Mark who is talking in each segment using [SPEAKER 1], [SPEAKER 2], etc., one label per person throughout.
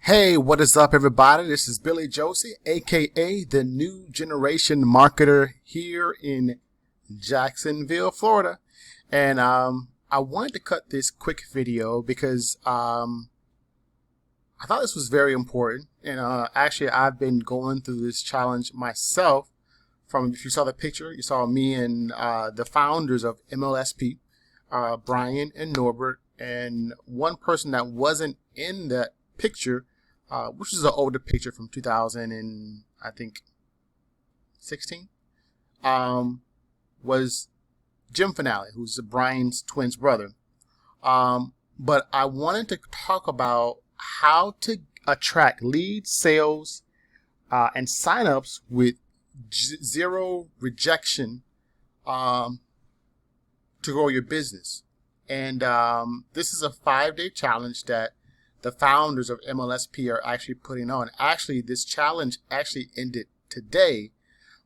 [SPEAKER 1] Hey, what is up, everybody? This is Billy Josie, aka the New Generation Marketer here in Jacksonville, Florida. And I wanted to cut this quick video because I thought this was very important. And actually, I've been going through this challenge myself. If you saw the picture, you saw me and the founders of MLSP, Brian and Norbert, and one person that wasn't in that picture, which is an older picture from 2000 and I think 16, was Jim Finale, who's Brian's twin's brother. But I wanted to talk about how to attract leads, sales, and signups with zero rejection to grow your business. And this is a 5-day challenge that the founders of MLSP are actually putting on. Actually, this challenge actually ended today,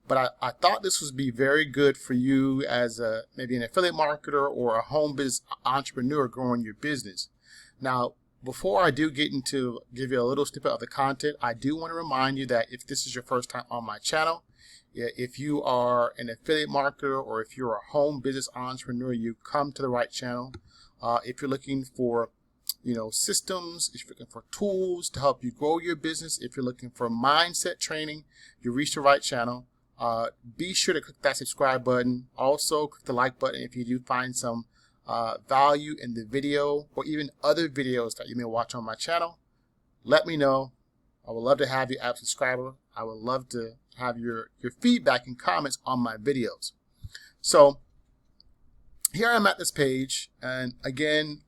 [SPEAKER 1] but I thought this would be very good for you as maybe an affiliate marketer or a home business entrepreneur growing your business. Now, before I do get into give you a little snippet of the content, I do want to remind you that if this is your first time on my channel, if you are an affiliate marketer or if you're a home business entrepreneur, you've come to the right channel. If you're looking for systems, if you're looking for tools to help you grow your business, if you're looking for mindset training, you reach the right channel. Be sure to click that subscribe button. Also, click the like button if you do find some value in the video or even other videos that you may watch on my channel. Let me know. I would love to have you as a subscriber. I would love to have your feedback and comments on my videos. So here I'm at this page, and again,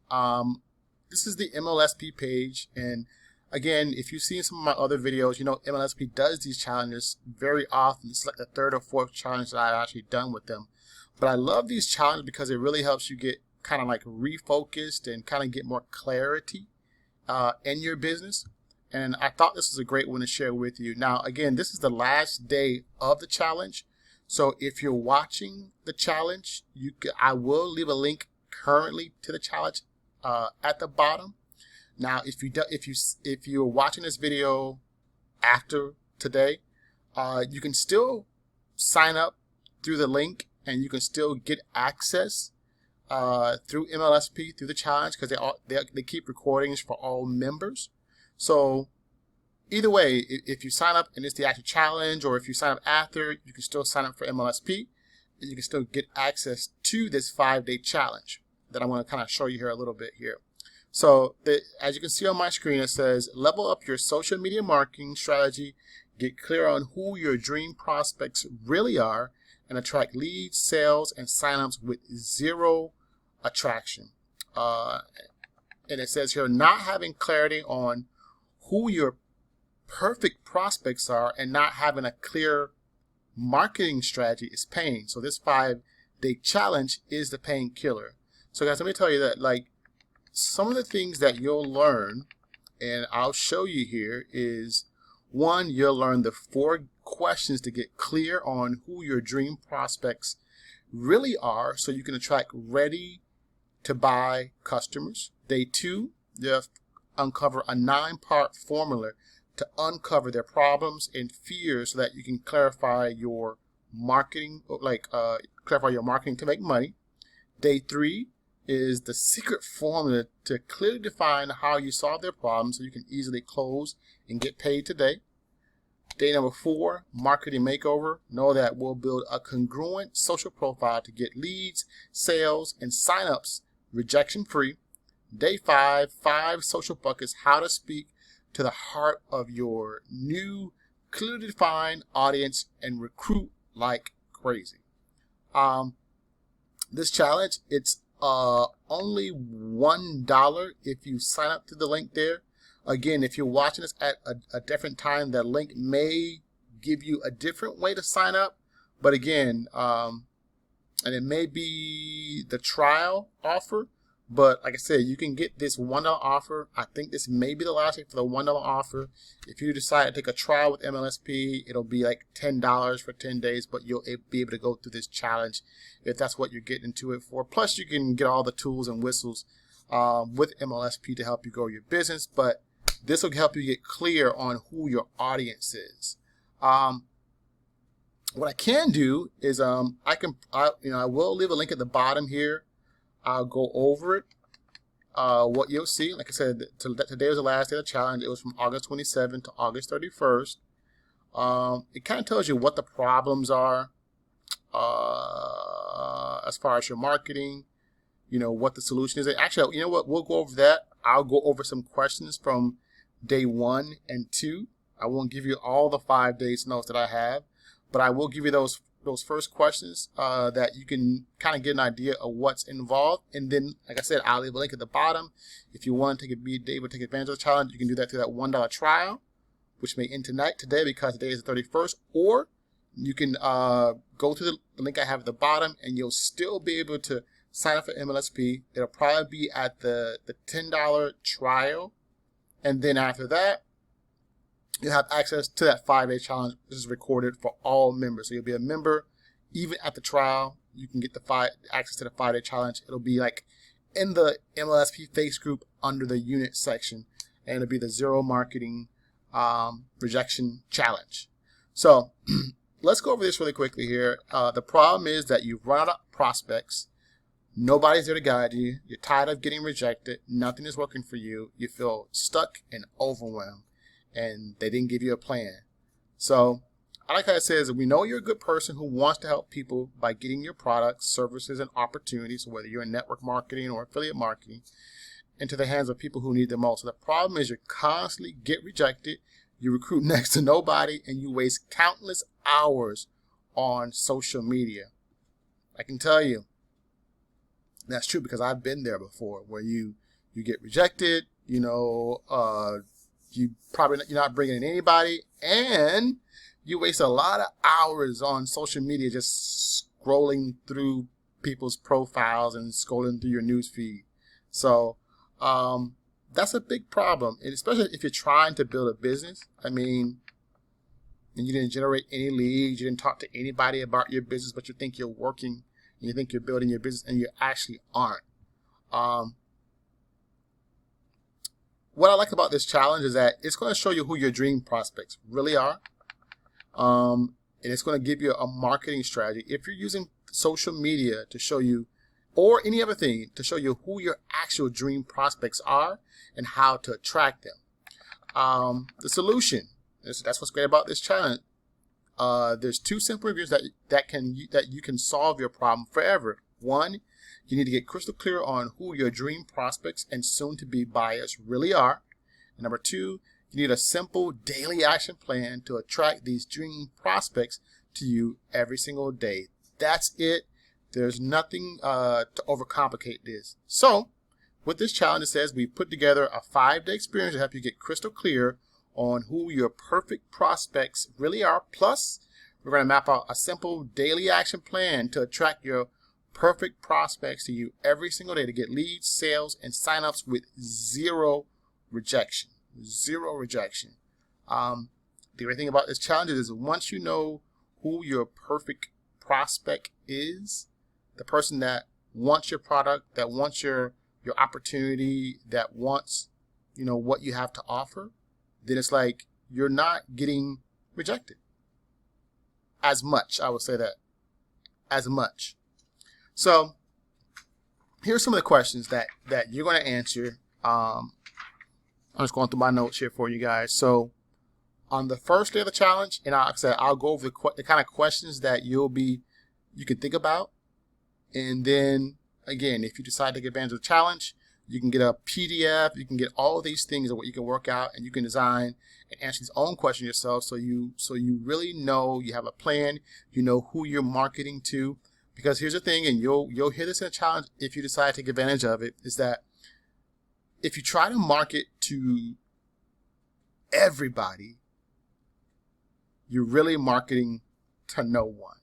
[SPEAKER 1] this is the MLSP page. And again, if you've seen some of my other videos, you know MLSP does these challenges very often. It's like the 3rd or 4th challenge that I've actually done with them. But I love these challenges because it really helps you get kind of like refocused and kind of get more clarity in your business. And I thought this was a great one to share with you. Now, again, this is the last day of the challenge. So if you're watching the challenge, I will leave a link currently to the challenge at the bottom. Now, if you're watching this video after today, you can still sign up through the link, and you can still get access through MLSP through the challenge, because they keep recordings for all members. So either way, if you sign up and it's the actual challenge, or if you sign up after, you can still sign up for MLSP, and you can still get access to this 5-day challenge that I want to kind of show you here a little bit here. So as you can see on my screen, it says level up your social media marketing strategy, get clear on who your dream prospects really are, and attract leads, sales, and signups with zero attraction. And it says here, not having clarity on who your perfect prospects are and not having a clear marketing strategy is pain. So this 5-day challenge is the painkiller. So guys, let me tell you that, like, some of the things that you'll learn, and I'll show you here, is one, you'll learn the 4 questions to get clear on who your dream prospects really are, so you can attract ready to buy customers. Day 2, you'll uncover a 9-part formula to uncover their problems and fears so that you can clarify your marketing, clarify your marketing to make money. Day 3 is the secret formula to clearly define how you solve their problems so you can easily close and get paid today. Day number 4, marketing makeover. Know that we'll build a congruent social profile to get leads, sales, and signups rejection free. Day 5, 5 social buckets, how to speak to the heart of your new clearly defined audience and recruit like crazy. This challenge, it's only $1 if you sign up to the link there. Again, if you're watching this at a different time, that link may give you a different way to sign up. But again, and it may be the trial offer. But like I said, you can get this $1 offer. I think this may be the last day for the $1 offer. If you decide to take a trial with MLSP, it'll be like $10 for 10 days, but you'll be able to go through this challenge if that's what you're getting into it for. Plus, you can get all the tools and whistles with MLSP to help you grow your business. But this will help you get clear on who your audience is. What I can do is I will leave a link at the bottom here. I'll go over it. What you'll see, like I said, today was the last day of the challenge. It was from August 27th to August 31st. It kind of tells you what the problems are as far as your marketing, what the solution is. Actually, you know what? We'll go over that. I'll go over some questions from day 1 and 2. I won't give you all the 5 days notes that I have, but I will give you those first questions that you can kind of get an idea of what's involved. And then, like I said, I'll leave a link at the bottom. If you want to be able to take advantage of the challenge, you can do that through that $1 trial, which may end today because today is the 31st. Or you can go to the link I have at the bottom, and you'll still be able to sign up for MLSP. It'll probably be at the $10 trial. And then after that, you have access to that 5-day challenge. This is recorded for all members. So you'll be a member even at the trial. You can get access to the 5-day challenge. It'll be like in the MLSP face group under the unit section. And it'll be the Zero Marketing Rejection Challenge. So let's go over this really quickly here. The problem is that you've run out of prospects. Nobody's there to guide you. You're tired of getting rejected. Nothing is working for you. You feel stuck and overwhelmed, and they didn't give you a plan. So I like how it says, we know you're a good person who wants to help people by getting your products, services, and opportunities, whether you're in network marketing or affiliate marketing, into the hands of people who need them most. So the problem is you constantly get rejected, you recruit next to nobody, and you waste countless hours on social media. I can tell you that's true because I've been there before, where you get rejected, you're not bringing in anybody, and you waste a lot of hours on social media just scrolling through people's profiles and scrolling through your news feed. So that's a big problem, and especially if you're trying to build a business. I mean, and you didn't generate any leads, you didn't talk to anybody about your business, but you think you're working and you think you're building your business, and you actually aren't. What I like about this challenge is that it's going to show you who your dream prospects really are. And it's going to give you a marketing strategy. If you're using social media to show you, or any other thing, to show you who your actual dream prospects are and how to attract them. The solution, that's what's great about this challenge. There's 2 simple reviews that you can solve your problem forever. 1, you need to get crystal clear on who your dream prospects and soon-to-be buyers really are. And number 2, you need a simple daily action plan to attract these dream prospects to you every single day. That's it. There's nothing to overcomplicate this. So, with this challenge, it says we put together a 5-day experience to help you get crystal clear on who your perfect prospects really are. Plus, we're going to map out a simple daily action plan to attract your perfect prospects to you every single day to get leads, sales, and signups with 0 rejection. 0 rejection. The great thing about this challenge is once you know who your perfect prospect is, the person that wants your product, that wants your opportunity, that wants what you have to offer, then it's like you're not getting rejected as much. I would say that as much. So here's some of the questions that you're going to answer. I'm just going through my notes here for you guys. So on the first day of the challenge, and like I said, I'll go over the kind of questions that you can think about. And then again, if you decide to take advantage of the challenge, you can get a PDF, you can get all of these things of what you can work out, and you can design and answer these own questions yourself, so you really know, you have a plan, you know who you're marketing to. Because here's the thing, and you'll hear this in a challenge if you decide to take advantage of it, is that if you try to market to everybody, you're really marketing to no one.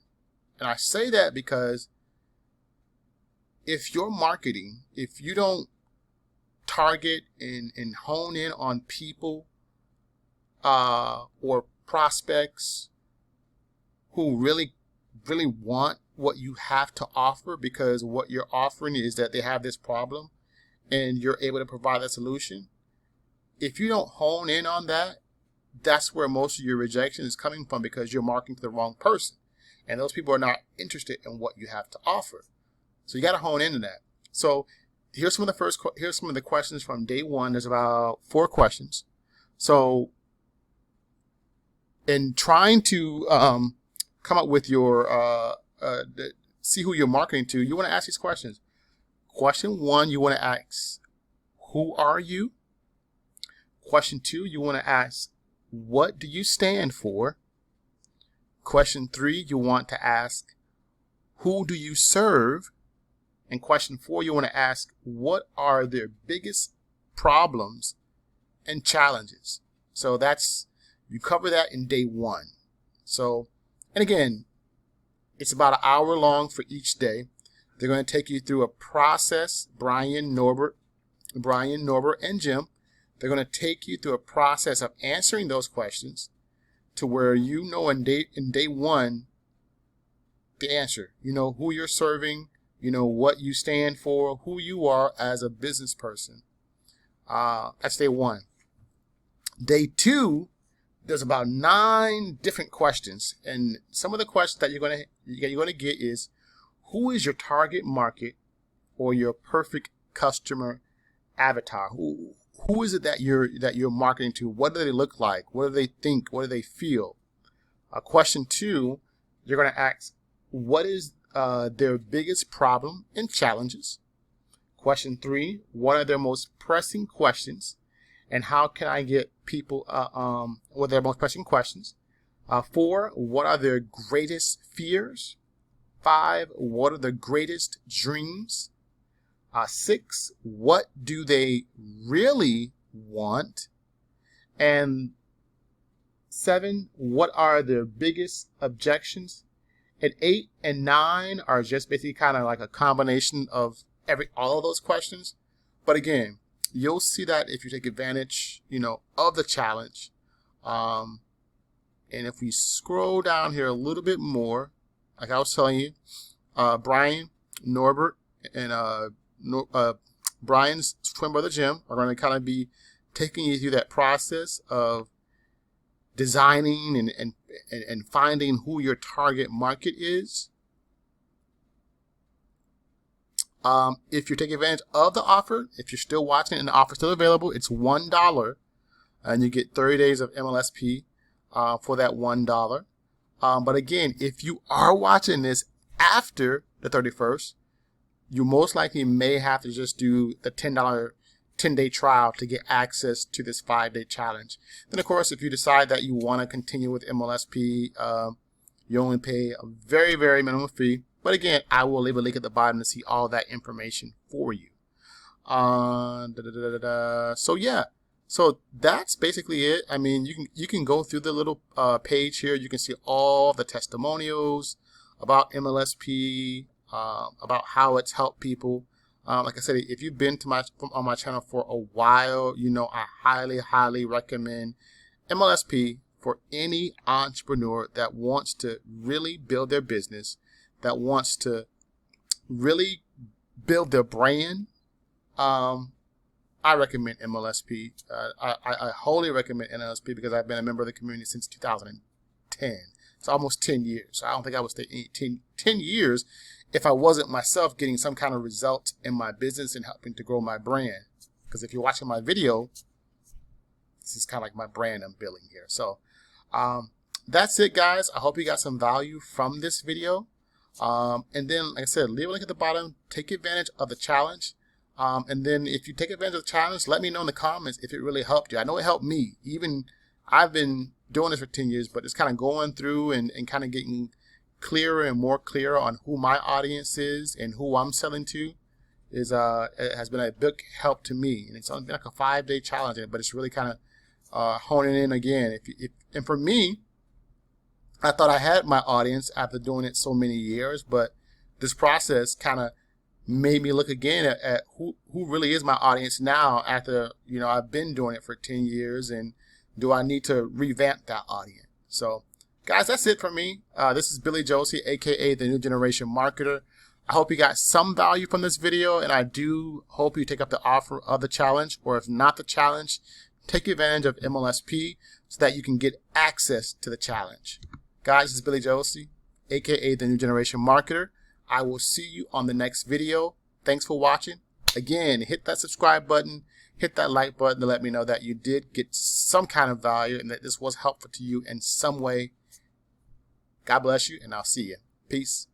[SPEAKER 1] And I say that because if you're marketing, if you don't target and hone in on people or prospects who really want what you have to offer, because what you're offering is that they have this problem and you're able to provide that solution, if you don't hone in on that, that's where most of your rejection is coming from, because you're marketing to the wrong person. And those people are not interested in what you have to offer. So you got to hone into that. So here's some of the questions from day one. There's about 4 questions. So in trying to come up with your, see who you're marketing to, you want to ask these questions. Question 1, you want to ask, who are you? Question 2, you want to ask, what do you stand for? Question 3, you want to ask, who do you serve? And question 4, you want to ask, what are their biggest problems and challenges? So you cover that in day 1. So, and again, it's about an hour long for each day. They're going to take you through a process. Brian, Norbert, and Jim, they're going to take you through a process of answering those questions to where you know in day 1 the answer. You know who you're serving, you know what you stand for, who you are as a business person. That's day 1. Day 2, there's about 9 different questions, and some of the questions that you're going to get is, who is your target market or your perfect customer avatar? Who is it that you're marketing to? What do they look like? What do they think? What do they feel? Question 2, you're going to ask, what is their biggest problem and challenges? Question 3, what are their most pressing questions? And how can I get people, what are their most pressing questions? 4, what are their greatest fears? 5, what are their greatest dreams? 6, what do they really want? And 7, what are their biggest objections? And 8 and 9 are just basically kind of like a combination of all of those questions. But again, you'll see that if you take advantage, of the challenge. And if we scroll down here a little bit more, like I was telling you, Brian, Norbert, and Brian's twin brother Jim are going to kind of be taking you through that process of designing and finding who your target market is. If you're taking advantage of the offer, if you're still watching and the offer is still available, it's $1, and you get 30 days of MLSP for that $1. But again, if you are watching this after the 31st, you most likely may have to just do the $10 10-day trial to get access to this 5-day challenge. Then, of course, if you decide that you want to continue with MLSP, you only pay a very, very minimum fee. But again, I will leave a link at the bottom to see all that information for you. So yeah, so that's basically it. I mean, you can go through the little page here. You can see all the testimonials about MLSP, about how it's helped people. Like I said, if you've been on my channel for a while, I highly, highly recommend MLSP for any entrepreneur that wants to really build their business, that wants to really build their brand. I recommend MLSP. I wholly recommend MLSP because I've been a member of the community since 2010. It's almost 10 years. I don't think I would stay 10 years if I wasn't myself getting some kind of result in my business and helping to grow my brand. Because if you're watching my video, this is kind of like my brand I'm building here. So that's it, guys. I hope you got some value from this video. And then, like I said, leave a link at the bottom. Take advantage of the challenge. And then if you take advantage of the challenge, let me know in the comments if it really helped you. I know it helped me. Even I've been doing this for 10 years, but it's kind of going through and kind of getting clearer and more clear on who my audience is and who I'm selling to. It has been a big help to me. And it's only been like a 5-day challenge, but it's really kind of honing in again. And for me, I thought I had my audience after doing it so many years, but this process kind of made me look again at who really is my audience now after, I've been doing it for 10 years, and do I need to revamp that audience? So, guys, that's it for me. This is Billy Josie, aka the New Generation Marketer. I hope you got some value from this video, and I do hope you take up the offer of the challenge, or if not the challenge, Take advantage of MLSP so that you can get access to the challenge. Guys, this is Billy Josie, aka the New Generation Marketer. I will see you on the next video. Thanks for watching. Again, hit that subscribe button, hit that like button to let me know that you did get some kind of value and that this was helpful to you in some way. God bless you, and I'll see you. Peace.